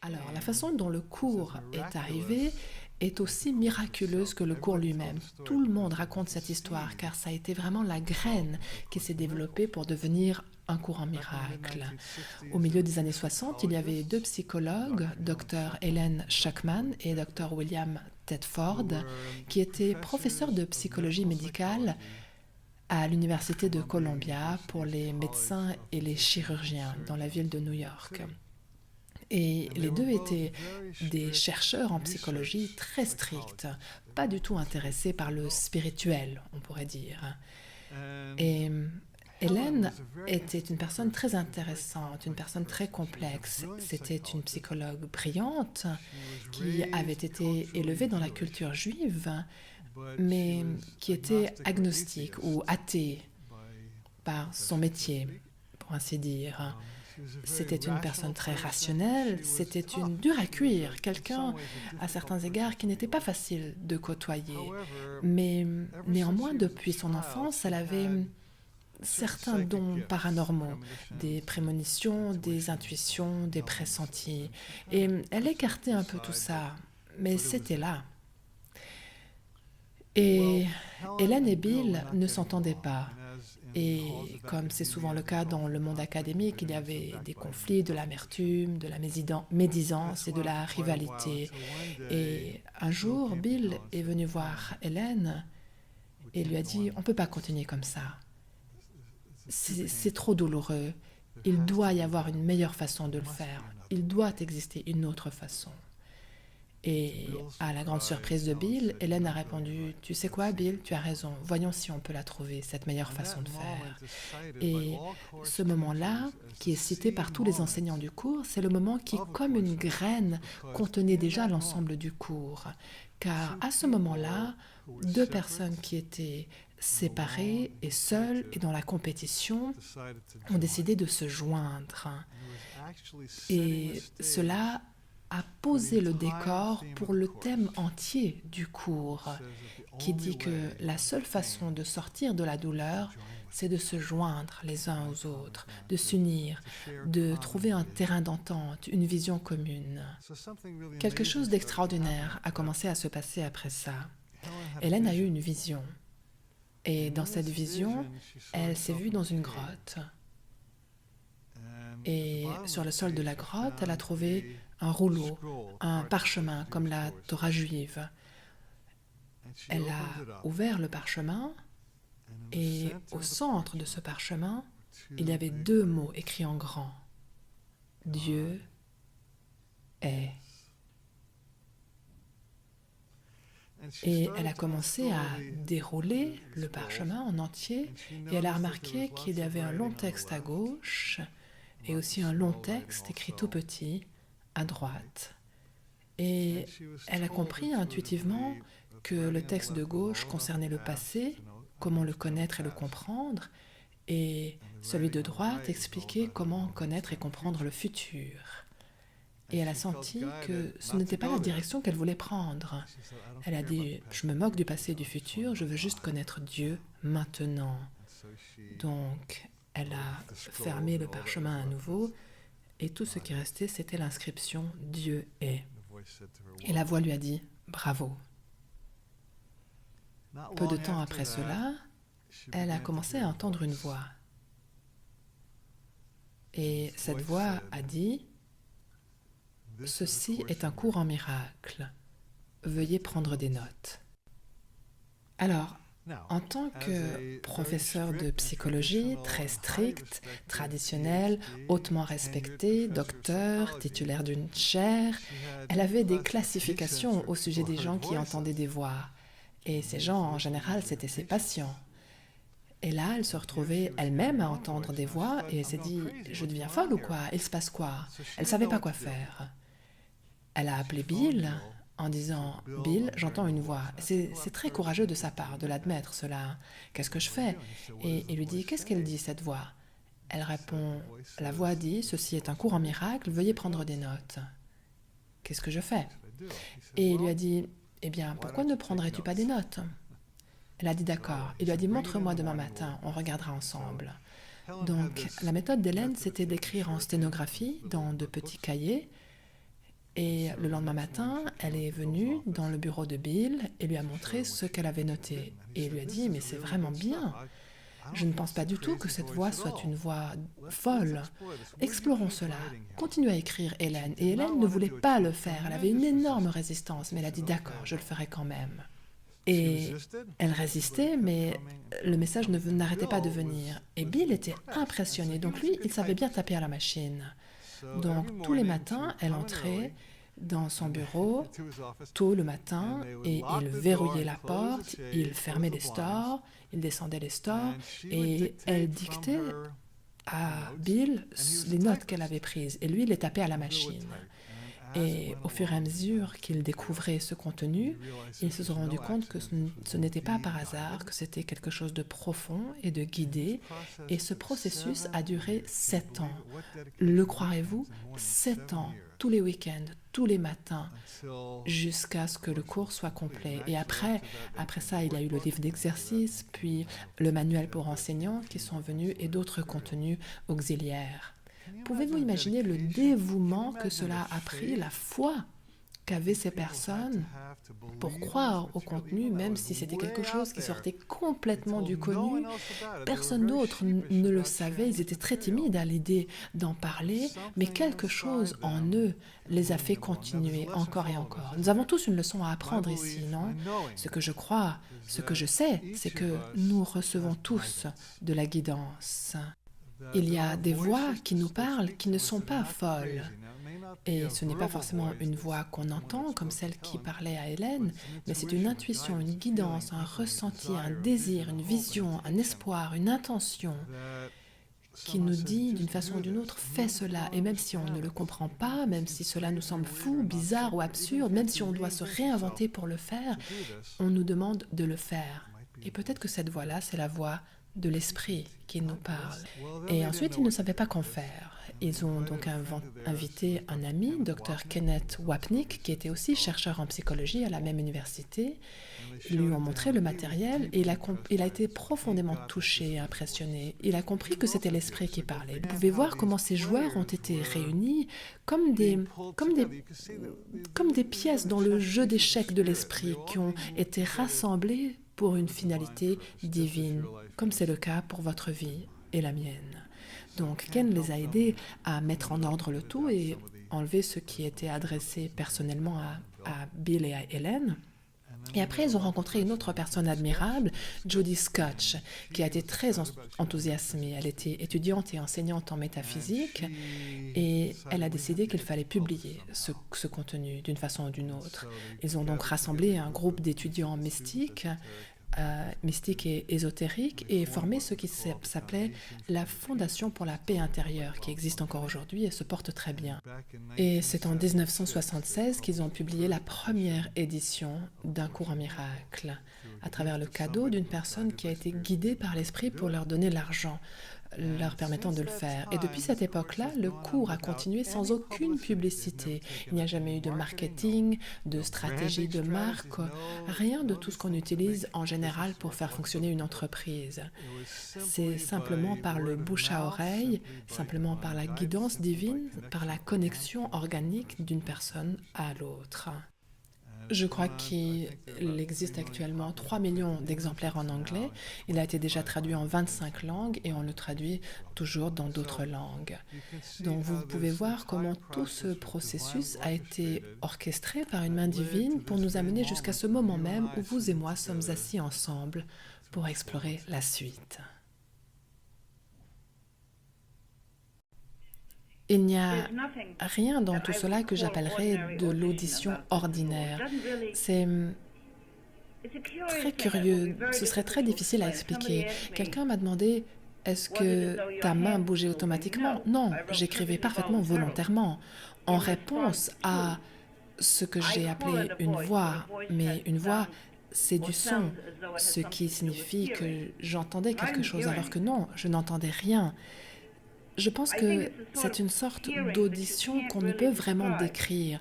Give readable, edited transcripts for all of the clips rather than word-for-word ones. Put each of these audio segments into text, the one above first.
Alors, la façon dont le cours est arrivé est aussi miraculeuse que le cours lui-même. Tout le monde raconte cette histoire car ça a été vraiment la graine qui s'est développée pour devenir un cours en miracle. Au milieu des années 60, il y avait deux psychologues, Dr. Helen Schuckman et Dr. William Tedford, qui étaient professeurs de psychologie médicale à l'Université de Columbia pour les médecins et les chirurgiens dans la ville de New York. Et les deux étaient des chercheurs en psychologie très stricts, pas du tout intéressés par le spirituel, on pourrait dire. Et Hélène était une personne très intéressante, une personne très complexe. C'était une psychologue brillante qui avait été élevée dans la culture juive, mais qui était agnostique ou athée par son métier, pour ainsi dire. C'était une personne très rationnelle, c'était une dure à cuire, quelqu'un à certains égards qui n'était pas facile de côtoyer. Mais néanmoins, depuis son enfance, elle avait certains dons paranormaux, des prémonitions, des intuitions, des pressentis. Et elle écartait un peu tout ça, mais c'était là. Et Hélène et Bill ne s'entendaient pas. Et comme c'est souvent le cas dans le monde académique, il y avait des conflits, de l'amertume, de la médisance et de la rivalité. Et un jour, Bill est venu voir Hélène et lui a dit « On ne peut pas continuer comme ça. C'est trop douloureux. Il doit y avoir une meilleure façon de le faire. Il doit exister une autre façon. » Et à la grande surprise de Bill, Hélène a répondu « Tu sais quoi, Bill, tu as raison. Voyons si on peut la trouver, cette meilleure façon de faire. » Et ce moment-là, qui est cité par tous les enseignants du cours, c'est le moment qui, comme une graine, contenait déjà l'ensemble du cours. Car à ce moment-là, deux personnes qui étaient séparées et seules et dans la compétition ont décidé de se joindre. Et cela a posé le décor pour le thème entier du cours, qui dit que la seule façon de sortir de la douleur, c'est de se joindre les uns aux autres, de s'unir, de trouver un terrain d'entente, une vision commune. Quelque chose d'extraordinaire a commencé à se passer après ça. Hélène a eu une vision. Et dans cette vision, elle s'est vue dans une grotte. Et sur le sol de la grotte, elle a trouvé un rouleau, un parchemin comme la Torah juive. Elle a ouvert le parchemin et au centre de ce parchemin, il y avait deux mots écrits en grand. Dieu est. Et elle a commencé à dérouler le parchemin en entier et elle a remarqué qu'il y avait un long texte à gauche et aussi un long texte écrit tout petit à droite. Et elle a compris intuitivement que le texte de gauche concernait le passé, comment le connaître et le comprendre, et celui de droite expliquait comment connaître et comprendre le futur. Et elle a senti que ce n'était pas la direction qu'elle voulait prendre. Elle a dit « Je me moque du passé et du futur, je veux juste connaître Dieu maintenant. » Donc, elle a fermé le parchemin à nouveau, et tout ce qui restait, c'était l'inscription « Dieu est ». Et la voix lui a dit « Bravo ». Peu de temps après cela, elle a commencé à entendre une voix. Et cette voix a dit « Ceci est un cours en miracle. Veuillez prendre des notes. » Alors, en tant que professeur de psychologie, très strict, traditionnel, hautement respecté, docteur, titulaire d'une chaire, elle avait des classifications au sujet des gens qui entendaient des voix. Et ces gens, en général, c'était ses patients. Et là, elle se retrouvait elle-même à entendre des voix et elle s'est dit « Je deviens folle ou quoi? Il se passe quoi ?» Elle ne savait pas quoi faire. Elle a appelé Bill en disant « Bill, j'entends une voix. » C'est très courageux de sa part de l'admettre, cela. Qu'est-ce que je fais? Et il lui dit « Qu'est-ce qu'elle dit, cette voix ?» Elle répond « La voix dit « Ceci est un cours en miracle, veuillez prendre des notes. » Qu'est-ce que je fais? Et il lui a dit « Eh bien, pourquoi ne prendrais-tu pas des notes ?» Elle a dit « D'accord. » Il lui a dit « Montre-moi demain matin, on regardera ensemble. » Donc, la méthode d'Hélène, c'était d'écrire en sténographie, dans de petits cahiers, Et le lendemain matin, elle est venue dans le bureau de Bill et lui a montré ce qu'elle avait noté. Et il lui a dit, mais c'est vraiment bien. Je ne pense pas du tout que cette voix soit une voix folle. Explorons cela. Continue à écrire, Hélène. Et Hélène ne voulait pas le faire. Elle avait une énorme résistance, mais elle a dit, d'accord, je le ferai quand même. Et elle résistait, mais le message n'arrêtait pas de venir. Et Bill était impressionné. Donc lui, il savait bien taper à la machine. Donc tous les matins, elle entrait dans son bureau tôt le matin et il verrouillait la porte, il fermait les stores, il descendait les stores et elle dictait à Bill les notes qu'elle avait prises et lui, il les tapait à la machine. Et au fur et à mesure qu'il découvrait ce contenu, il se sont rendu compte que ce n'était pas par hasard, que c'était quelque chose de profond et de guidé. Et ce processus a duré 7 ans. Le croirez-vous? 7 ans, tous les week-ends, tous les matins, jusqu'à ce que le cours soit complet. Et après ça, il y a eu le livre d'exercice, puis le manuel pour enseignants qui sont venus et d'autres contenus auxiliaires. Pouvez-vous imaginer le dévouement que cela a pris, la foi qu'avaient ces personnes pour croire au contenu, même si c'était quelque chose qui sortait complètement du connu? Personne d'autre ne le savait, ils étaient très timides à l'idée d'en parler, mais quelque chose en eux les a fait continuer encore et encore. Nous avons tous une leçon à apprendre ici, non? Ce que je crois, ce que je sais, c'est que nous recevons tous de la guidance. Il y a des voix qui nous parlent qui ne sont pas folles. Et ce n'est pas forcément une voix qu'on entend comme celle qui parlait à Hélène, mais c'est une intuition, une guidance, un ressenti, un désir, une vision, un espoir, une intention qui nous dit d'une façon ou d'une autre, fais cela. Et même si on ne le comprend pas, même si cela nous semble fou, bizarre ou absurde, même si on doit se réinventer pour le faire, on nous demande de le faire. Et peut-être que cette voix-là, c'est la voix de l'esprit qui nous parle. Et ensuite, ils ne savaient pas qu'en faire. Ils ont donc invité un ami, Dr. Kenneth Wapnick, qui était aussi chercheur en psychologie à la même université. Ils lui ont montré le matériel et il a été profondément touché et impressionné. Il a compris que c'était l'esprit qui parlait. Vous pouvez voir comment ces joueurs ont été réunis comme des pièces dans le jeu d'échecs de l'esprit qui ont été rassemblées pour une finalité divine, comme c'est le cas pour votre vie et la mienne. Donc Ken les a aidés à mettre en ordre le tout et enlever ce qui était adressé personnellement à Bill et à Hélène. Et après, ils ont rencontré une autre personne admirable, Jodie Scotch, qui a été très enthousiasmée. Elle était étudiante et enseignante en métaphysique et elle a décidé qu'il fallait publier ce contenu d'une façon ou d'une autre. Ils ont donc rassemblé un groupe d'étudiants mystiques et ésotérique et formé ce qui s'appelait la Fondation pour la paix intérieure, qui existe encore aujourd'hui et se porte très bien. Et c'est en 1976 qu'ils ont publié la première édition d'un cours en miracle, à travers le cadeau d'une personne qui a été guidée par l'esprit pour leur donner l'argent, leur permettant de le faire. Et depuis cette époque-là, le cours a continué sans aucune publicité. Il n'y a jamais eu de marketing, de stratégie de marque, rien de tout ce qu'on utilise en général pour faire fonctionner une entreprise. C'est simplement par le bouche à oreille, simplement par la guidance divine, par la connexion organique d'une personne à l'autre. Je crois qu'il existe actuellement 3 millions d'exemplaires en anglais. Il a été déjà traduit en 25 langues et on le traduit toujours dans d'autres langues. Donc vous pouvez voir comment tout ce processus a été orchestré par une main divine pour nous amener jusqu'à ce moment même où vous et moi sommes assis ensemble pour explorer la suite. Il n'y a rien dans tout cela que j'appellerais de l'audition ordinaire. C'est très curieux, ce serait très difficile à expliquer. Quelqu'un m'a demandé, est-ce que ta main bougeait automatiquement? Non, j'écrivais parfaitement volontairement, en réponse à ce que j'ai appelé une voix. Mais une voix, c'est du son, ce qui signifie que j'entendais quelque chose, alors que non, je n'entendais rien. Je pense que c'est une sorte d'audition qu'on ne peut vraiment décrire.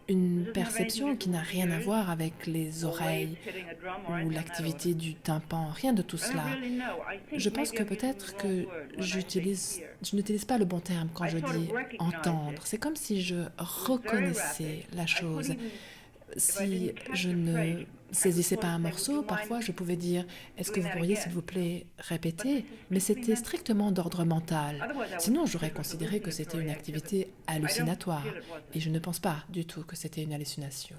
une perception qui n'a rien à voir avec les oreilles ou l'activité du tympan, rien de tout cela. Je pense que peut-être que je n'utilise pas le bon terme quand je dis entendre. C'est comme si je reconnaissais la chose. Si je ne saisissais pas un morceau, parfois je pouvais dire est-ce que vous pourriez s'il vous plaît répéter, mais c'était strictement d'ordre mental. Sinon, j'aurais considéré que c'était une activité hallucinatoire et je ne pense pas du tout que c'était une hallucination.